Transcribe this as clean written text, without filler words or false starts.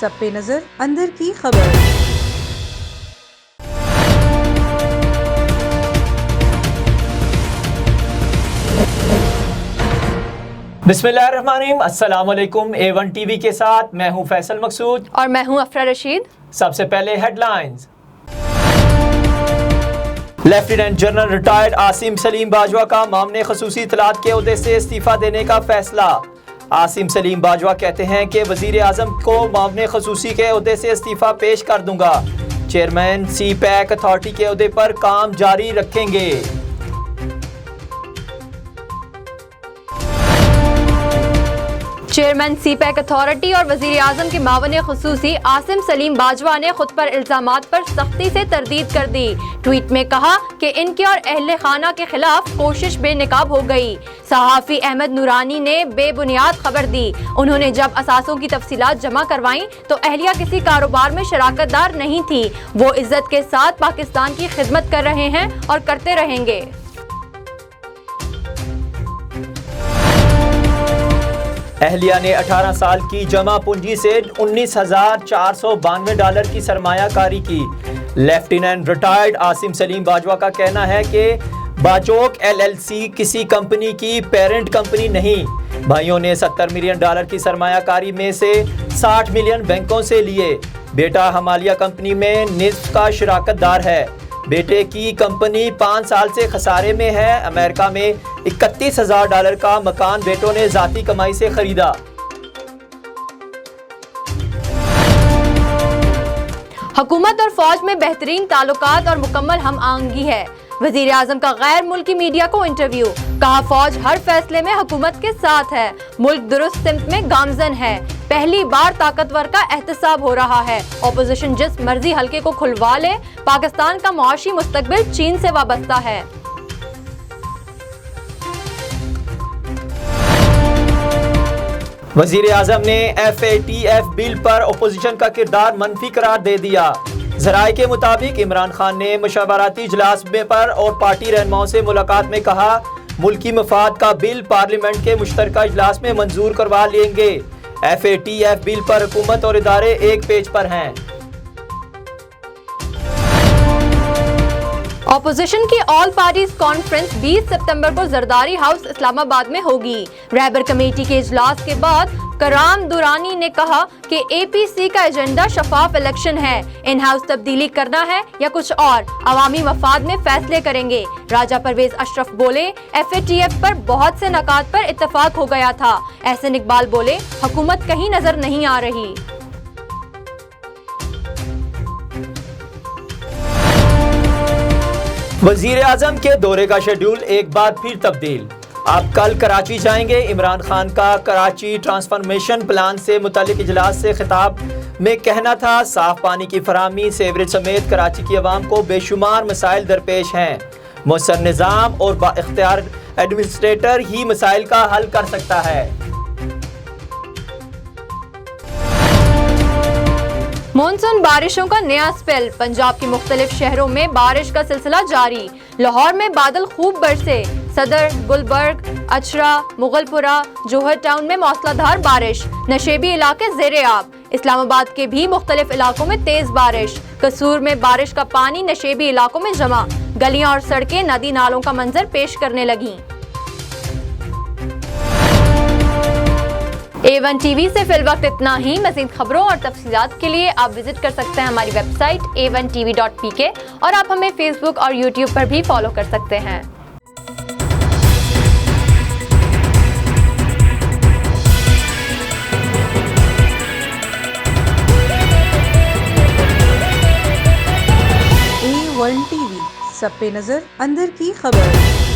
सब पे नजर अंदर की खबर। बिस्मिल्लाहिर्रहमानिर्रहीम, अस्सलाम वालेकुम। A1 टीवी के साथ मैं हूं फैसल मकसूद और मैं हूं अफरा रशीद। सबसे पहले headlines. Lieutenant general retired Asim Salim Bajwa का मामले खसूसी इत्तलात के ओहदे से इस्तीफा देने का फैसला। आसिम सलीम बाजवा कहते हैं कि वजीर आजम को मामले खसूसी के ओहदे से इस्तीफा पेश कर दूंगा। चेयरमैन सी पैक अथॉरिटी के ओहदे पर काम जारी रखेंगे। चेयरमैन सी पैक अथॉरिटी और वजीर आजम के मावने खुसूसी आसिम सलीम बाजवा ने खुद पर इल्जामात पर सख्ती से तरदीद कर दी। ट्वीट में कहा कि इनके और अहले खाना के खिलाफ कोशिश बेनकाब हो गई। सहाफ़ी अहमद नूरानी ने बेबुनियाद खबर दी। उन्होंने जब असासों की तफसीलात जमा करवाई तो अहलिया किसी कारोबार में शराकतदार नहीं थी। वो इज्जत के साथ पाकिस्तान की खिदमत कर रहे हैं और करते रहेंगे। अहलिया ने 18 साल की जमा पूंजी से $19,492 की सरमायाकारी की। लेफ्टिनेंट रिटायर्ड आसिम सलीम बाजवा का कहना है कि बाजोक LLC किसी कंपनी की पेरेंट कंपनी नहीं। भाइयों ने $70 मिलियन की सरमायाकारी में से 60 मिलियन बैंकों से लिए। बेटा हमालिया कंपनी में निस्फ का शराकतदार है। बेटे की कंपनी 5 साल से खसारे में है। अमेरिका में $31,000 का मकान बेटों ने जाती कमाई से खरीदा। हुकूमत और फौज में बेहतरीन ताल्लुकात और मुकम्मल हम आहंगी है। वजीर आजम का गैर मुल्की मीडिया को इंटरव्यू। कहा फौज हर फैसले में हुकूमत के साथ है। मुल्क दुरुस्त सिमत में गामजन है। पहली बार ताकतवर का एहतसाब हो रहा है। ऑपोजिशन जिस मर्जी हल्के को खुलवा ले, पाकिस्तान का मुआशी मुस्तकबिल चीन से वाबस्ता है। वजीर आजम ने FATF बिल पर अपोजिशन का किरदार मनफी करार दे दिया। जराये के मुताबिक इमरान खान ने मशवराती इजलास में पर और पार्टी रहनुमाओं से मुलाकात में कहा मुल्की मफाद का बिल पार्लियामेंट के मुश्तरका इजलास में मंजूर करवा लेंगे। FATF बिल पर हुकूमत और इदारे एक पेज पर हैं। ऑपोजिशन की ऑल पार्टीज कॉन्फ्रेंस 20 सितंबर को जरदारी हाउस इस्लामाबाद में होगी। रहबर कमेटी के इजलास के बाद कराम दुरानी ने कहा कि APC का एजेंडा शफाफ इलेक्शन है। इन हाउस तब्दीली करना है या कुछ और, अवामी मफाद में फैसले करेंगे। राजा परवेज अशरफ बोले FATF पर बहुत से नकात पर इत्तफाक हो गया था। एहसन इकबाल बोले हुकूमत कहीं नजर नहीं आ रही। वजीर आजम के दौरे का शेड्यूल एक बार फिर तब्दील। अब कल कराची जाएंगे। इमरान खान का कराची ट्रांसफॉर्मेशन प्लान से मुतालिक इजलास से खिताब में कहना था साफ पानी की फराहमी, सेवरेज समेत कराची की आवाम को बेशुमार मसाइल दरपेश हैं। मुअस्सर निज़ाम और बाइख्तियार एडमिनिस्ट्रेटर ही मसाइल का हल कर सकता है। मॉनसून बारिशों का नया स्पेल। पंजाब के मुख्तलिफ शहरों में बारिश का सिलसिला जारी। लाहौर में बादल खूब बरसे। सदर, गुलबर्ग, अचरा, मुगलपुरा, जोहर टाउन में मौसलाधार बारिश। नशेबी इलाके ज़ेरे आब। इस्लामाबाद के भी मुख्तलिफ इलाकों में तेज बारिश। कसूर में बारिश का पानी नशेबी इलाकों में जमा। गलियां और सड़कें नदी नालों का मंजर पेश करने लगीं। A1 टीवी से फिल वक्त इतना ही। मज़ीद खबरों और तफसीलात के लिए आप विजिट कर सकते हैं हमारी वेबसाइट a1tv.pk और आप हमें फेसबुक और यूट्यूब पर भी फॉलो कर सकते हैं। A1 टीवी सब पे नजर अंदर की खबर।